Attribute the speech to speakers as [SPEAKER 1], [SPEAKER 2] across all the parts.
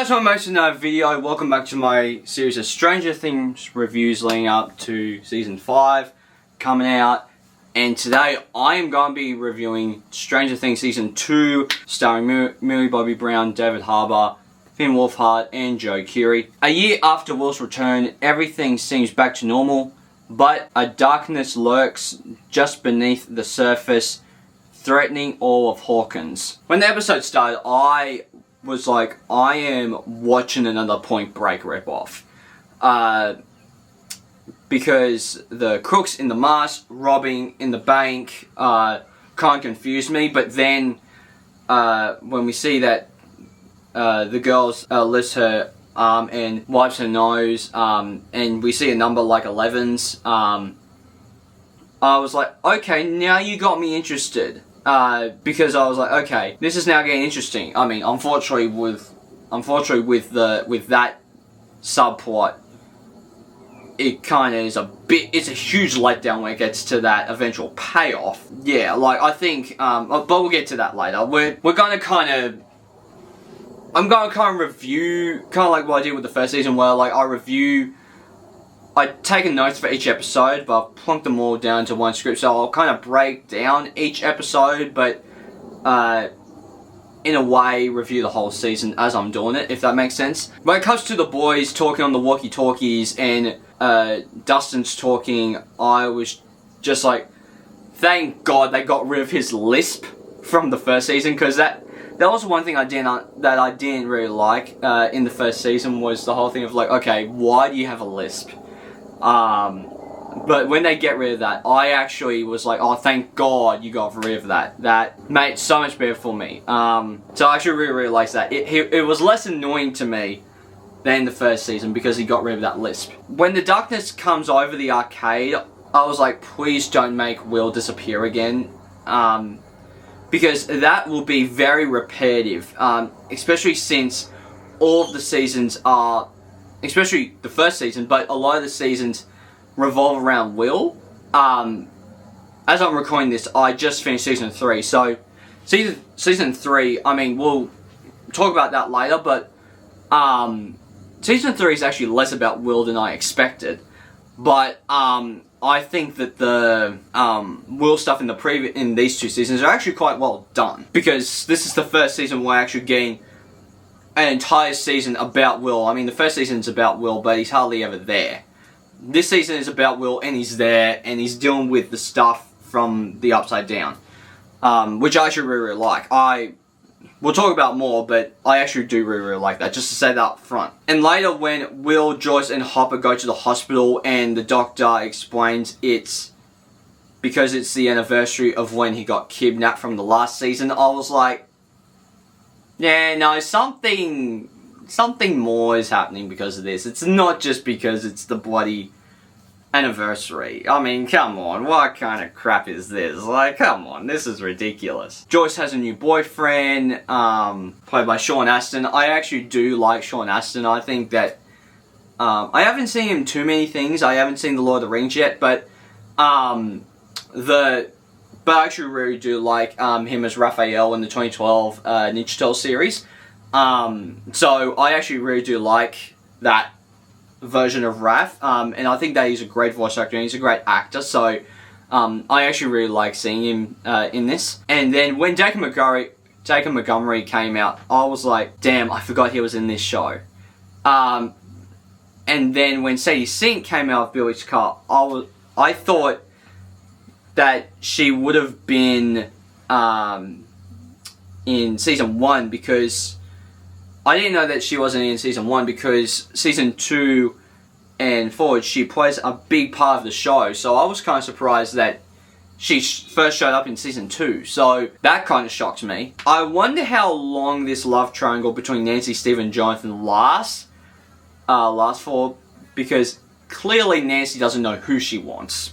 [SPEAKER 1] Guys, I'm most in another video. Welcome back to my series of Stranger Things reviews leading up to Season 5 coming out. And today I am going to be reviewing Stranger Things Season 2 starring Millie Bobby Brown, David Harbour, Finn Wolfhard and Joe Keery. A year after Will's return, everything seems back to normal, but a darkness lurks just beneath the surface, threatening all of Hawkins. When the episode started, I was like, I am watching another Point Break ripoff. Because the crooks in the mask, robbing in the bank, kind of confused me. But then, when we see that the girls lifts her arm and wipes her nose, and we see a number like 11s, I was like, okay, now you got me interested. Because I was like, okay, this is now getting interesting. I mean, unfortunately with that subplot, it kind of is it's a huge letdown when it gets to that eventual payoff. Yeah, like, I think, but we'll get to that later. We're gonna I'm gonna kind of review, kind of like what I did with the first season, where, like, I've taken notes for each episode, but I've plunked them all down to one script, so I'll kind of break down each episode, but in a way review the whole season as I'm doing it, if that makes sense. When it comes to the boys talking on the walkie-talkies and Dustin's talking, I was just like, thank God they got rid of his lisp from the first season, because that was one thing I didn't really like in the first season, was the whole thing of like, okay, why do you have a lisp? But when they get rid of that, I actually was like, oh, thank God you got rid of that. That made it so much better for me. So I actually really liked that. It was less annoying to me than the first season because he got rid of that lisp. When the darkness comes over the arcade, I was like, please don't make Will disappear again. Because that will be very repetitive. Especially since all of the seasons are, especially the first season, but a lot of the seasons revolve around Will. As I'm recording this, I just finished Season 3, so Season 3, I mean, we'll talk about that later, but Season 3 is actually less about Will than I expected, but I think that the Will stuff in these two seasons are actually quite well done, because this is the first season where we're actually getting an entire season about Will. I mean, the first season's about Will, but he's hardly ever there. This season is about Will, and he's there, and he's dealing with the stuff from the Upside Down, which I actually really like. We'll talk about more, but I actually do really like that, just to say that up front. And later, when Will, Joyce, and Hopper go to the hospital, and the doctor explains it's because it's the anniversary of when he got kidnapped from the last season, I was like, yeah, no, something more is happening because of this. It's not just because it's the bloody anniversary. I mean, come on, what kind of crap is this? Like, come on, this is ridiculous. Joyce has a new boyfriend, played by Sean Astin. I actually do like Sean Astin. I think that, I haven't seen him too many things. I haven't seen The Lord of the Rings yet, but, but I actually really do like him as Raphael in the 2012 Ninja Turtles series. So I actually really do like that version of Raph, and I think that he's a great voice actor and he's a great actor, so I actually really like seeing him in this. And then when Jacob Montgomery came out, I was like, damn, I forgot he was in this show. And then when Sadie Sink came out of Billy's Car, I thought that she would have been in Season 1, because I didn't know that she wasn't in Season 1, because Season 2 and forward, she plays a big part of the show, so I was kind of surprised that she first showed up in Season 2, so that kind of shocked me. I wonder how long this love triangle between Nancy, Steve, and Jonathan lasts for, because clearly Nancy doesn't know who she wants.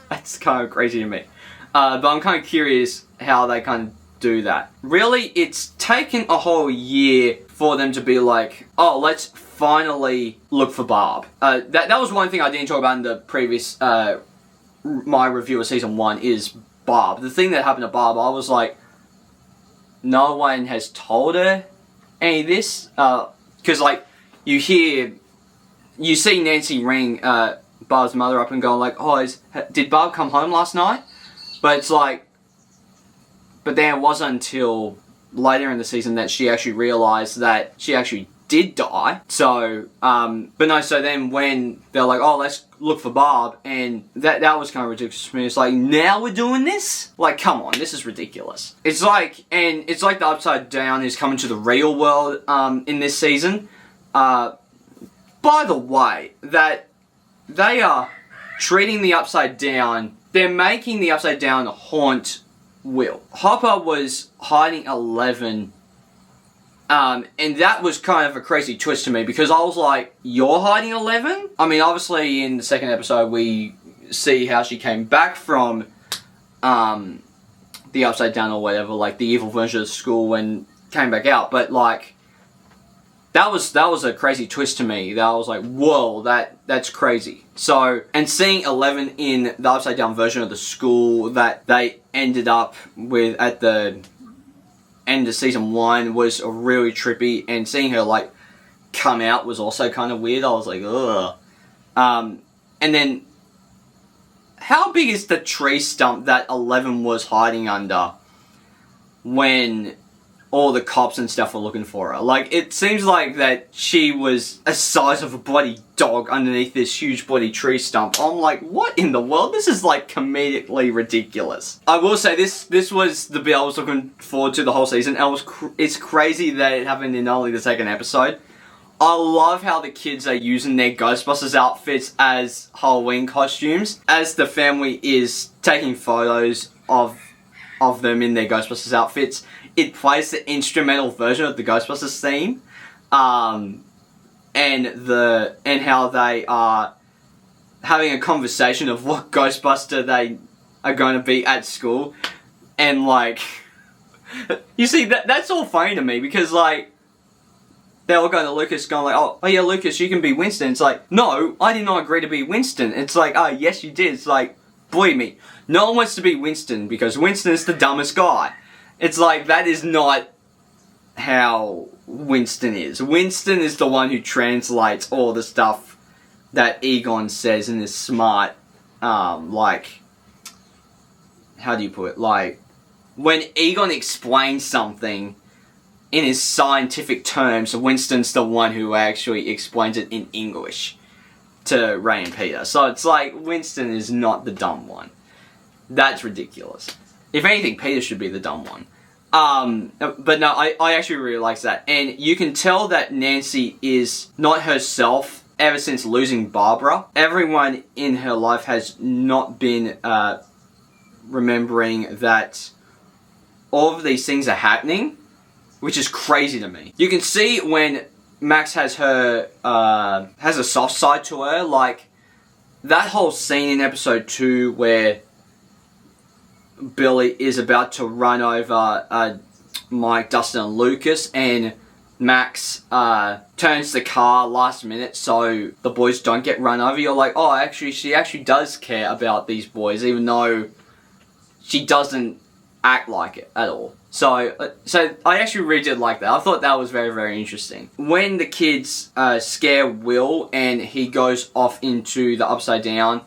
[SPEAKER 1] That's kind of crazy to me. But I'm kind of curious how they kind of do that. Really, it's taken a whole year for them to be like, oh, let's finally look for Barb. That was one thing I didn't talk about in the previous, my review of Season 1 is Barb. The thing that happened to Barb, I was like, no one has told her any of this? Because, like, you see Nancy ring Barb's mother up and going like, oh, did Barb come home last night? But it's like, but then it wasn't until later in the season that she actually realised that she actually did die. So, but no, so then when they're like, oh, let's look for Barb, and that was kind of ridiculous to me. It's like, now we're doing this? Like, come on, this is ridiculous. It's like the Upside Down is coming to the real world in this season. By the way, that they are treating the Upside Down, they're making the Upside Down haunt Will. Hopper was hiding 11, and that was kind of a crazy twist to me, because I was like, you're hiding 11? I mean, obviously in the second episode we see how she came back from the Upside Down or whatever, like the evil version of the school, and came back out, but like, that was a crazy twist to me. That I was like, whoa, that's crazy. So, and seeing 11 in the Upside Down version of the school that they ended up with at the end of season 1 was really trippy, and seeing her like come out was also kind of weird. I was like, ugh. And then, how big is the tree stump that 11 was hiding under when all the cops and stuff were looking for her? Like, it seems like that she was a size of a bloody dog underneath this huge bloody tree stump. I'm like, what in the world? This is like comedically ridiculous. I will say this was the bit I was looking forward to the whole season. It's crazy that it happened in only the second episode. I love how the kids are using their Ghostbusters outfits as Halloween costumes. As the family is taking photos of them in their Ghostbusters outfits, it plays the instrumental version of the Ghostbusters theme, and how they are having a conversation of what Ghostbuster they are going to be at school, and like, you see that's all funny to me, because like, they're all going to Lucas going like, oh yeah, Lucas, you can be Winston. It's like, no, I did not agree to be Winston. It's like, oh yes you did. It's like, believe me, no one wants to be Winston, because Winston's the dumbest guy. It's like, that is not how Winston is. Winston is the one who translates all the stuff that Egon says and is smart. Like, how do you put it? Like, when Egon explains something in his scientific terms, Winston's the one who actually explains it in English to Ray and Peter. So it's like, Winston is not the dumb one. That's ridiculous. If anything, Peter should be the dumb one. But no, I actually really like that. And you can tell that Nancy is not herself ever since losing Barbara. Everyone in her life has not been remembering that all of these things are happening, which is crazy to me. You can see when Max has has a soft side to her, like that whole scene in episode 2 where Billy is about to run over Mike, Dustin, and Lucas, and Max turns the car last minute so the boys don't get run over. You're like, oh, actually, she actually does care about these boys, even though she doesn't act like it at all. So I actually really did like that. I thought that was very, very interesting. When the kids scare Will and he goes off into the Upside Down,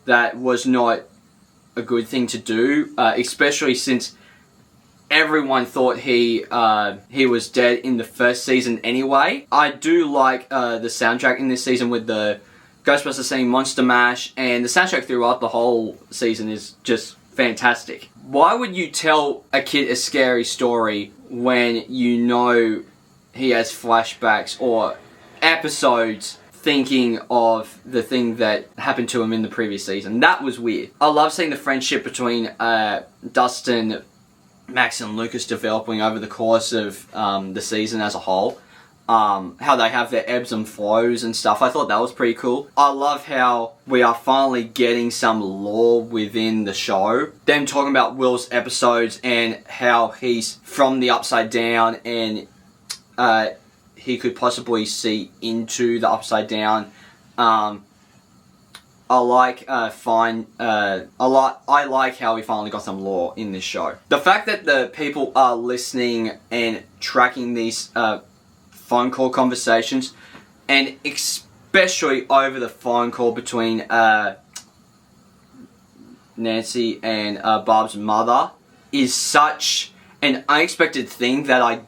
[SPEAKER 1] that was not a good thing to do, especially since everyone thought he was dead in the first season anyway. I do like the soundtrack in this season with the Ghostbusters theme, Monster Mash, and the soundtrack throughout the whole season is just fantastic. Why would you tell a kid a scary story when you know he has flashbacks or episodes thinking of the thing that happened to him in the previous season? That was weird. I love seeing the friendship between Dustin, Max, and Lucas developing over the course of the season as a whole. How they have their ebbs and flows and stuff. I thought that was pretty cool. I love how we are finally getting some lore within the show. Them talking about Will's episodes and how he's from the Upside Down and he could possibly see into the Upside Down. I like I like how we finally got some lore in this show. The fact that the people are listening and tracking these phone call conversations, and especially over the phone call between Nancy and Barb's mother, is such an unexpected thing that I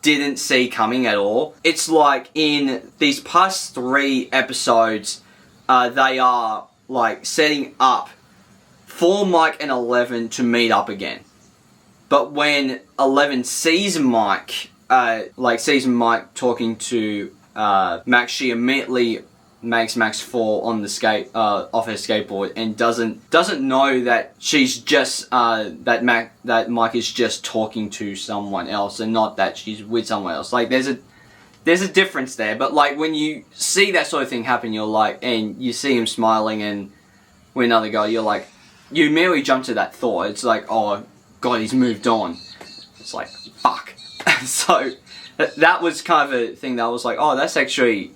[SPEAKER 1] didn't see coming at all. It's like in these past 3 episodes, they are like setting up for Mike and Eleven to meet up again. But when Eleven sees Mike, sees Mike talking to Max, she immediately makes Max fall on the off her skateboard, and doesn't know that she's just that Mike is just talking to someone else and not that she's with someone else. Like there's a difference there, but like when you see that sort of thing happen, you're like, and you see him smiling and with another guy, you're like, you immediately jump to that thought. It's like, oh god, he's moved on. It's like, fuck. So that was kind of a thing that I was like, oh, that's actually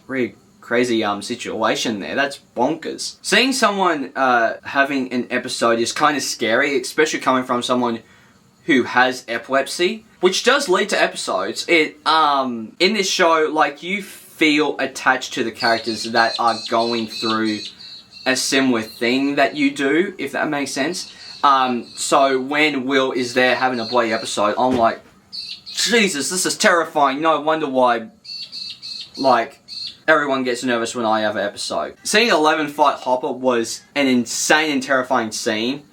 [SPEAKER 1] really crazy situation there. That's bonkers. Seeing someone having an episode is kind of scary, especially coming from someone who has epilepsy, which does lead to episodes. It in this show, like, you feel attached to the characters that are going through a similar thing that you do, if that makes sense. So when Will is there having a bloody episode, I'm like, Jesus, this is terrifying. No wonder why, like, everyone gets nervous when I have an episode. Seeing Eleven fight Hopper was an insane and terrifying scene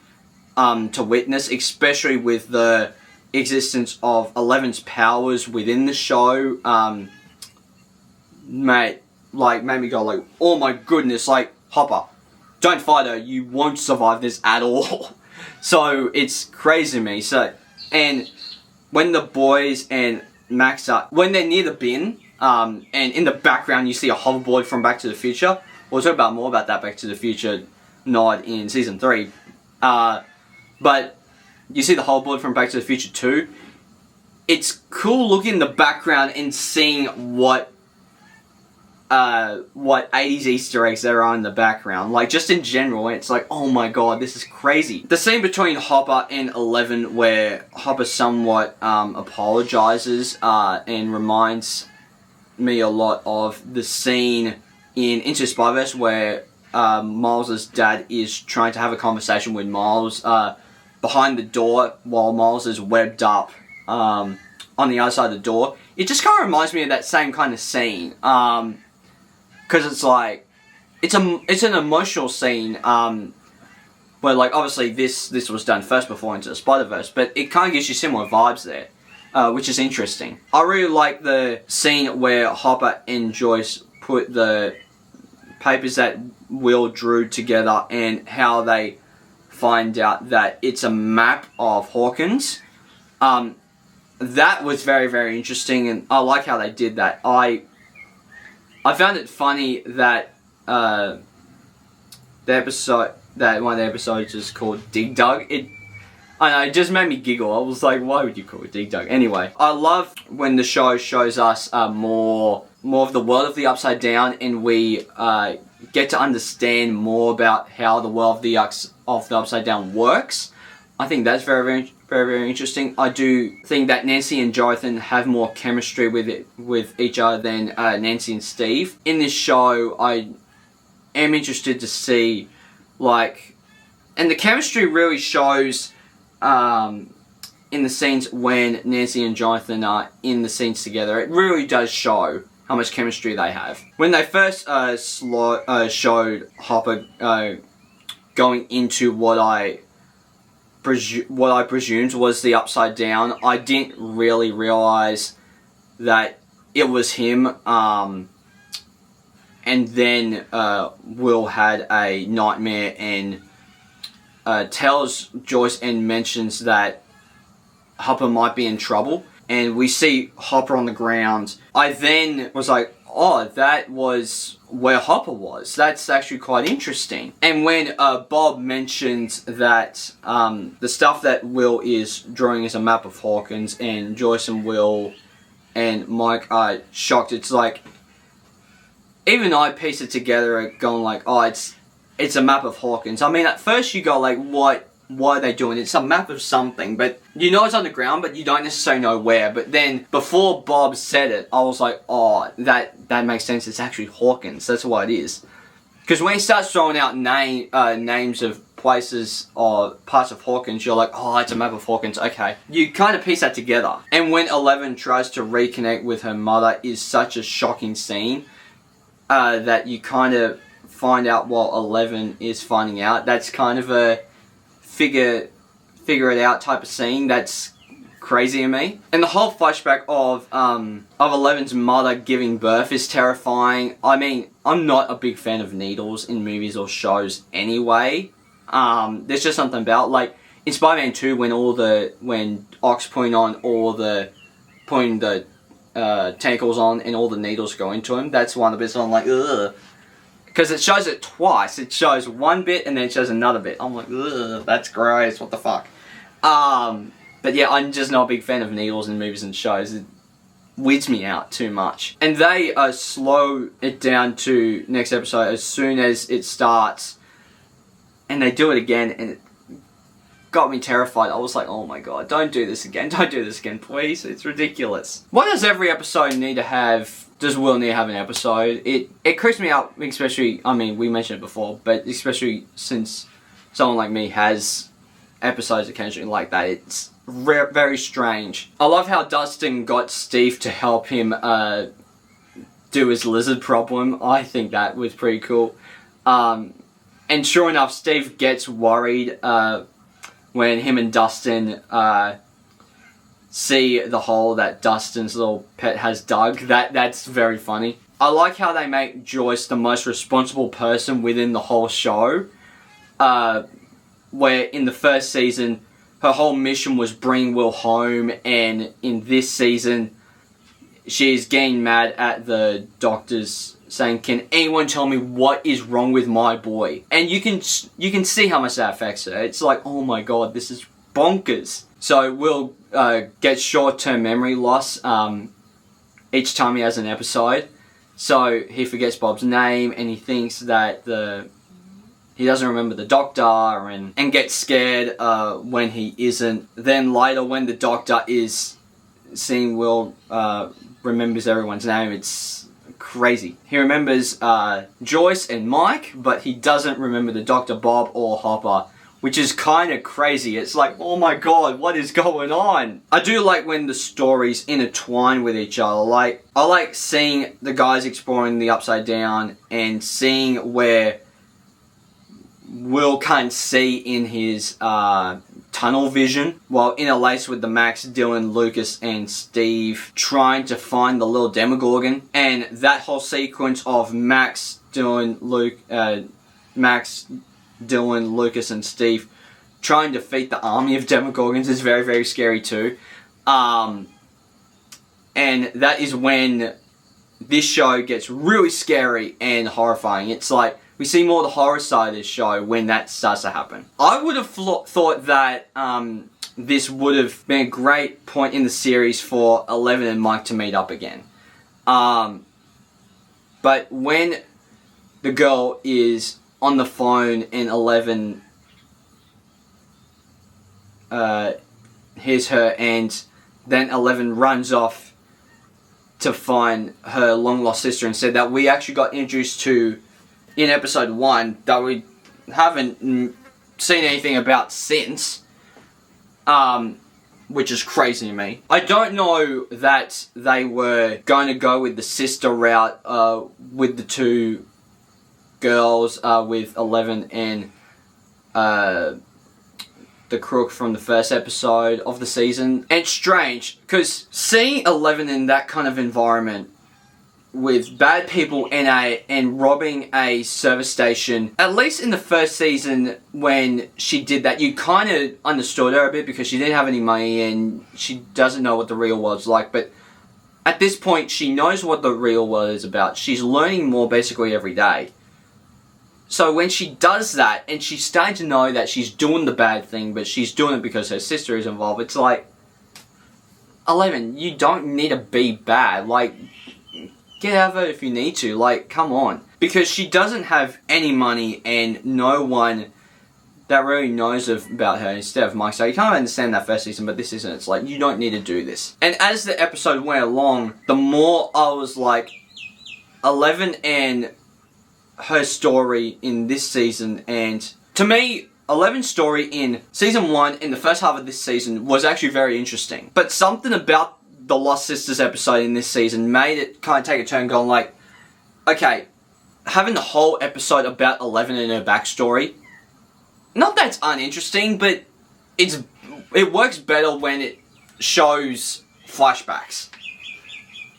[SPEAKER 1] to witness, especially with the existence of Eleven's powers within the show. Mate, like, made me go like, oh my goodness, like, Hopper, don't fight her, you won't survive this at all. So it's crazy to me. So, and when the boys and Max are, when they're near the bin, and in the background you see a hoverboard from Back to the Future. We'll talk about more about that Back to the Future nod in season 3. But you see the hoverboard from Back to the Future 2. It's cool looking in the background and seeing what 80s Easter eggs there are in the background. Like, just in general, it's like, oh my god, this is crazy. The scene between Hopper and Eleven where Hopper somewhat apologizes and reminds me a lot of the scene in Into the Spider-Verse where Miles' dad is trying to have a conversation with Miles behind the door while Miles is webbed up on the other side of the door. It just kind of reminds me of that same kind of scene. Because it's like, it's an emotional scene where, like, obviously this was done first before Into the Spider-Verse, but it kind of gives you similar vibes there. Which is interesting. I really like the scene where Hopper and Joyce put the papers that Will drew together and how they find out that it's a map of Hawkins. That was very, very interesting, and I like how they did that. I found it funny that one of the episodes is called Dig Dug. I know, it just made me giggle. I was like, why would you call it Dig Dug? Anyway, I love when the show shows us more of the world of the Upside Down, and we get to understand more about how the world of the Upside Down works. I think that's very, very, very, very interesting. I do think that Nancy and Jonathan have more chemistry with each other than Nancy and Steve. In this show, I am interested to see, like, and the chemistry really shows in the scenes when Nancy and Jonathan are in the scenes together. It really does show how much chemistry they have. When they first showed Hopper going into what I presumed was the Upside Down, I didn't really realize that it was him. And then Will had a nightmare and tells Joyce and mentions that Hopper might be in trouble, and we see Hopper on the ground. I then was like, oh, that was where Hopper was. That's actually quite interesting. And when Bob mentioned that the stuff that Will is drawing is a map of Hawkins, and Joyce and Will and Mike are shocked, it's like, even I piece it together going like, oh, it's a map of Hawkins. I mean, at first you go like, what are they doing? It's a map of something, but you know it's underground, but you don't necessarily know where. But then, before Bob said it, I was like, oh, that makes sense. It's actually Hawkins. That's what it is. Because when he starts throwing out names of places or parts of Hawkins, you're like, oh, it's a map of Hawkins. Okay. You kind of piece that together. And when Eleven tries to reconnect with her mother is such a shocking scene that you kind of find out what Eleven is finding out. That's kind of a figure it out type of scene. That's crazy to me. And the whole flashback of Eleven's mother giving birth is terrifying. I mean, I'm not a big fan of needles in movies or shows anyway. There's just something about, like, in Spider-Man 2 when Ock's putting the tentacles on and all the needles go into him, that's one of the bits I'm like, ugh. Because it shows it twice. It shows one bit and then it shows another bit. I'm like, ugh, that's gross, what the fuck. But yeah, I'm just not a big fan of needles in movies and shows. It weirds me out too much. And they slow it down to next episode as soon as it starts. And they do it again and it got me terrified. I was like, oh my god, don't do this again. Don't do this again, please. It's ridiculous. Why does every episode need to have... Does Will need to have an episode? It creeps me out, especially... I mean, we mentioned it before, but especially since someone like me has episodes occasionally like that. It's very strange. I love how Dustin got Steve to help him do his lizard problem. I think that was pretty cool. And sure enough, Steve gets worried when him and Dustin see the hole that Dustin's little pet has dug. That's very funny. I like how they make Joyce the most responsible person within the whole show. Where in the first season, her whole mission was bring Will home, and in this season, she's getting mad at the doctors saying, can anyone tell me what is wrong with my boy? And you can see how much that affects her. It's like, oh my god, this is bonkers. So Will gets short-term memory loss each time he has an episode. So he forgets Bob's name and he thinks that he doesn't remember the doctor and gets scared when he isn't. Then later when the doctor is seeing Will remembers everyone's name, it's crazy. He remembers Joyce and Mike, but he doesn't remember the doctor, Bob, or Hopper, which is kind of crazy. It's like, oh my god, what is going on? I do like when the stories intertwine with each other. I like seeing the guys exploring the Upside Down and seeing where Will can't see in his tunnel vision, while interlaced with the Max, Dylan, Lucas, and Steve trying to find the little Demogorgon. And that whole sequence of Max, Dylan, Lucas, and Steve trying to defeat the army of Demogorgons is very, very scary too. And that is when this show gets really scary and horrifying. It's like, we see more of the horror side of this show when that starts to happen. I would have thought that this would have been a great point in the series for Eleven and Mike to meet up again. But when the girl is on the phone and Eleven hears her, and then Eleven runs off to find her long-lost sister, and said that we actually got introduced to in episode 1 that we haven't seen anything about since, which is crazy to me. I don't know that they were going to go with the sister route with the two girls, with Eleven and the crook from the first episode of the season. And it's strange, because seeing Eleven in that kind of environment with bad people and robbing a service station, at least in the first season when she did that, you kind of understood her a bit because she didn't have any money and she doesn't know what the real world's like. But at this point, she knows what the real world is about. She's learning more basically every day. So when she does that, and she's starting to know that she's doing the bad thing, but she's doing it because her sister is involved, it's like, Eleven, you don't need to be bad. Like, get out of it if you need to. Like, come on. Because she doesn't have any money and no one that really knows about her instead of Mike. So you can't understand that first season, but this season it's like, you don't need to do this. And as the episode went along, the more I was like, Eleven and her story in this season, and to me, Eleven's story in season 1 in the first half of this season was actually very interesting. But something about the Lost Sisters episode in this season made it kind of take a turn going like, okay, having the whole episode about Eleven and her backstory, not that it's uninteresting, but it works better when it shows flashbacks.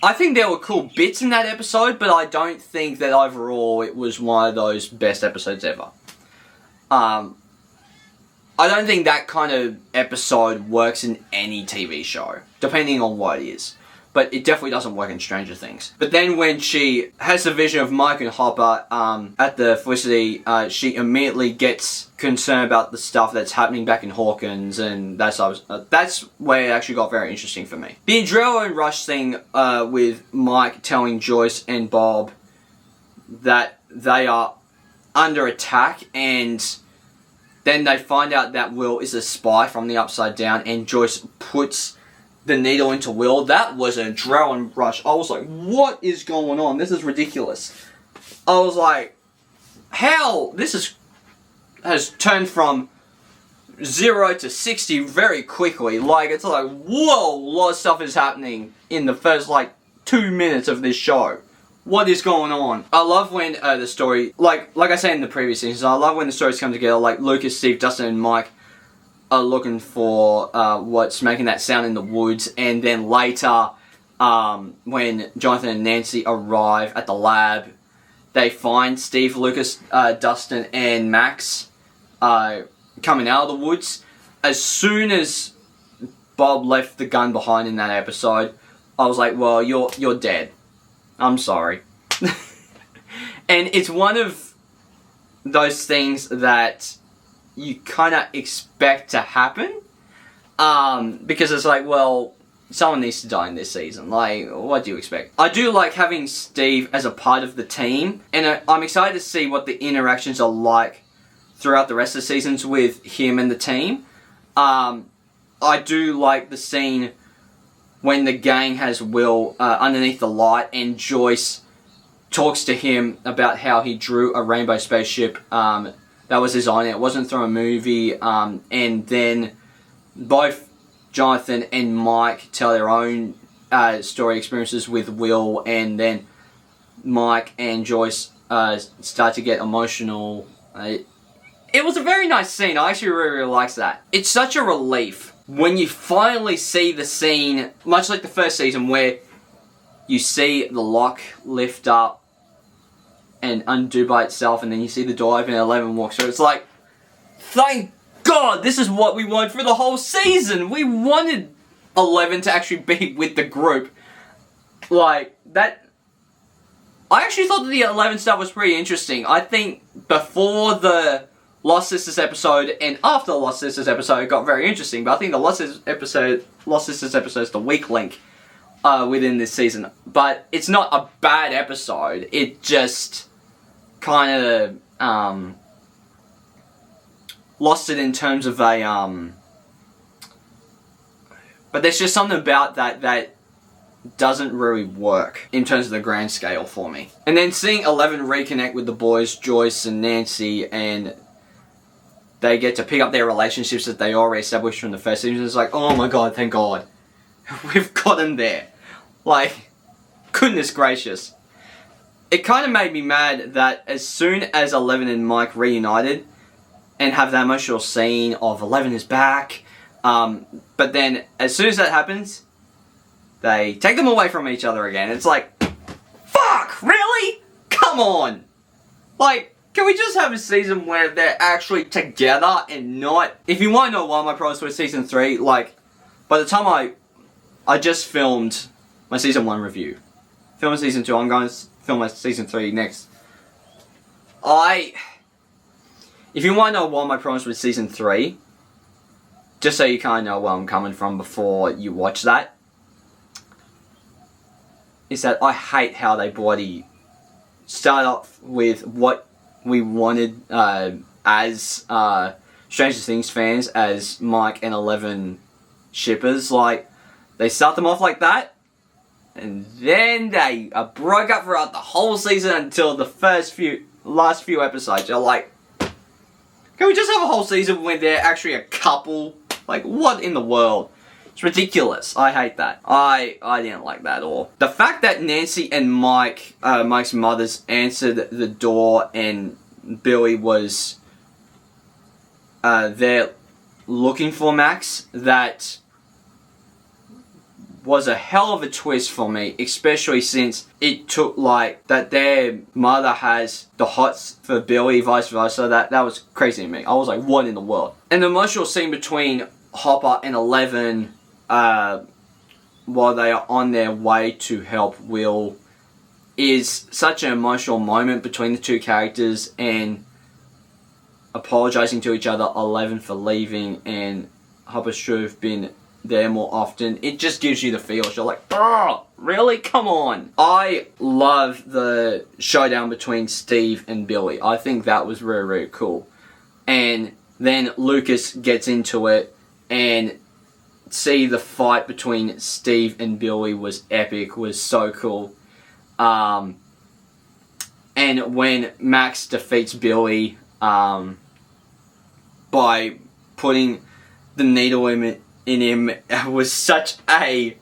[SPEAKER 1] I think there were cool bits in that episode, but I don't think that overall it was one of those best episodes ever. I don't think that kind of episode works in any TV show, depending on what it is. But it definitely doesn't work in Stranger Things. But then when she has the vision of Mike and Hopper at the Felicity, she immediately gets concerned about the stuff that's happening back in Hawkins, and that's where it actually got very interesting for me. The adrenaline rush thing with Mike telling Joyce and Bob that they are under attack, and then they find out that Will is a spy from the Upside Down, and Joyce puts the needle into Will. That was an adrenaline rush. I was like, what is going on? This is ridiculous. I was like, how? This has turned from 0 to 60 very quickly. Like, it's like, whoa, a lot of stuff is happening in the first, 2 minutes of this show. What is going on? I love when the story, like I said in the previous seasons, I love when the stories come together, like Lucas, Steve, Dustin, and Mike are looking for what's making that sound in the woods, and then later, when Jonathan and Nancy arrive at the lab, they find Steve, Lucas, Dustin, and Max coming out of the woods. As soon as Bob left the gun behind in that episode, I was like, well, you're dead. I'm sorry. And it's one of those things that you kind of expect to happen, because it's like, well, someone needs to die in this season. Like, what do you expect? I do like having Steve as a part of the team, and I'm excited to see what the interactions are like throughout the rest of the seasons with him and the team. I do like the scene when the gang has Will underneath the light, and Joyce talks to him about how he drew a rainbow spaceship that was his own. It wasn't through a movie. And then both Jonathan and Mike tell their own story experiences with Will, and then Mike and Joyce start to get emotional. It was a very nice scene. I actually really, really liked that. It's such a relief when you finally see the scene, much like the first season, where you see the lock lift up and undo by itself, and then you see the door open and 11 walks through. It's like, thank God, this is what we wanted for the whole season. We wanted 11 to actually be with the group. Like, that... I actually thought that the 11 stuff was pretty interesting. I think before the Lost Sisters episode and after the Lost Sisters episode, it got very interesting. But I think the Lost Sisters episode is the weak link within this season. But it's not a bad episode. It just kind of lost it in terms of a... But there's just something about that doesn't really work in terms of the grand scale for me. And then seeing 11 reconnect with the boys, Joyce and Nancy, and they get to pick up their relationships that they already established from the first season. It's like, oh my God, thank God. We've got them there. Like, goodness gracious. It kind of made me mad that as soon as 11 and Mike reunited and have that emotional scene of 11 is back, but then as soon as that happens, they take them away from each other again. It's like, fuck, really? Come on. Like, can we just have a season where they're actually together and not... If you want to know why my promise for season 3, like, by the time I just filmed my season 1 review. Filming season 2, I'm going to film my season 3 next. If you want to know why my promise was season 3, just so you kind of know where I'm coming from before you watch that, is that I hate how they bloody start off with what we wanted as Stranger Things fans, as Mike and Eleven shippers. Like, they start them off like that, and then they broke up throughout the whole season until the last few episodes. You're like, can we just have a whole season when they're actually a couple? Like, what in the world? It's ridiculous. I hate that. I didn't like that at all. The fact that Nancy and Mike's mothers answered the door and Billy was there looking for Max, that was a hell of a twist for me, especially since it took like that their mother has the hots for Billy, vice versa. That was crazy to me. I was like, what in the world? And the emotional scene between Hopper and Eleven while they are on their way to help Will is such an emotional moment between the two characters, and apologizing to each other, Eleven for leaving and Hopper should have been there more often. It just gives you the feels. You're like, oh, really? Come on. I love the showdown between Steve and Billy. I think that was really, really cool. And then Lucas gets into it, and see the fight between Steve and Billy was epic, was so cool. And when Max defeats Billy by putting the needle in him, it was such a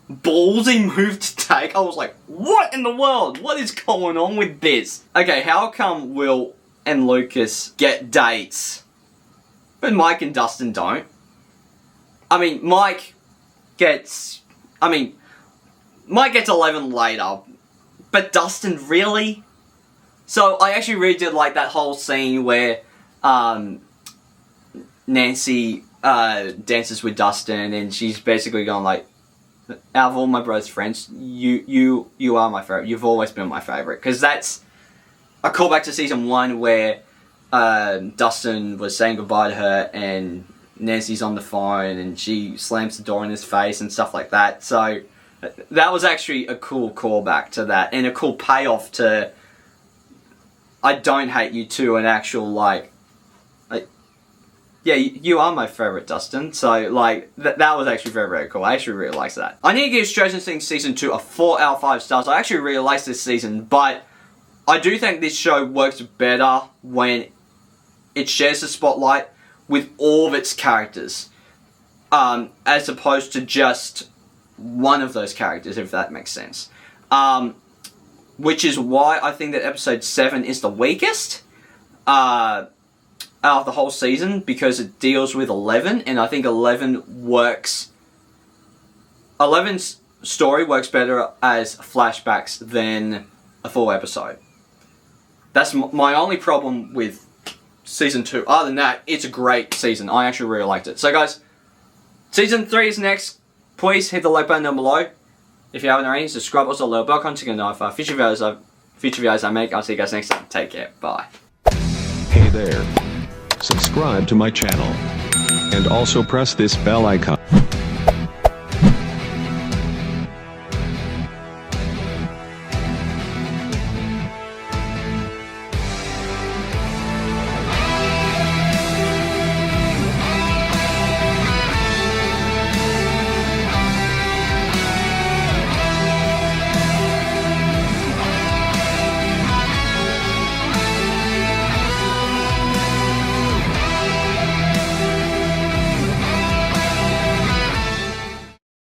[SPEAKER 1] ballsy move to take. I was like, what in the world? What is going on with this? Okay, how come Will and Lucas get dates, but Mike and Dustin don't? I mean, Mike gets 11 later, but Dustin, really? So I actually really did like that whole scene where Nancy dances with Dustin, and she's basically going like, out of all my brother's friends, you are my favorite. You've always been my favorite. Because that's a callback to season 1 where Dustin was saying goodbye to her, and Nancy's on the phone and she slams the door in his face and stuff like that. So that was actually a cool callback to that, and a cool payoff to I don't hate you to an actual like yeah, you are my favourite, Dustin. So like that was actually very, very cool. I actually really liked that. I need to give Stranger Things Season 2 a 4 out of 5 stars. I actually really liked this season, but I do think this show works better when it shares the spotlight with all of its characters, as opposed to just one of those characters, if that makes sense. Which is why I think that episode 7 is the weakest out of the whole season, because it deals with 11, and I think 11's story works better as flashbacks than a full episode. That's my only problem with Season 2. Other than that, it's a great season. I actually really liked it. So guys, Season 3 is next. Please hit the like button down below. If you haven't already, subscribe also the little bell icon to get notified future videos I make. I'll see you guys next time. Take care. Bye.
[SPEAKER 2] Hey there. Subscribe to my channel. And also press this bell icon.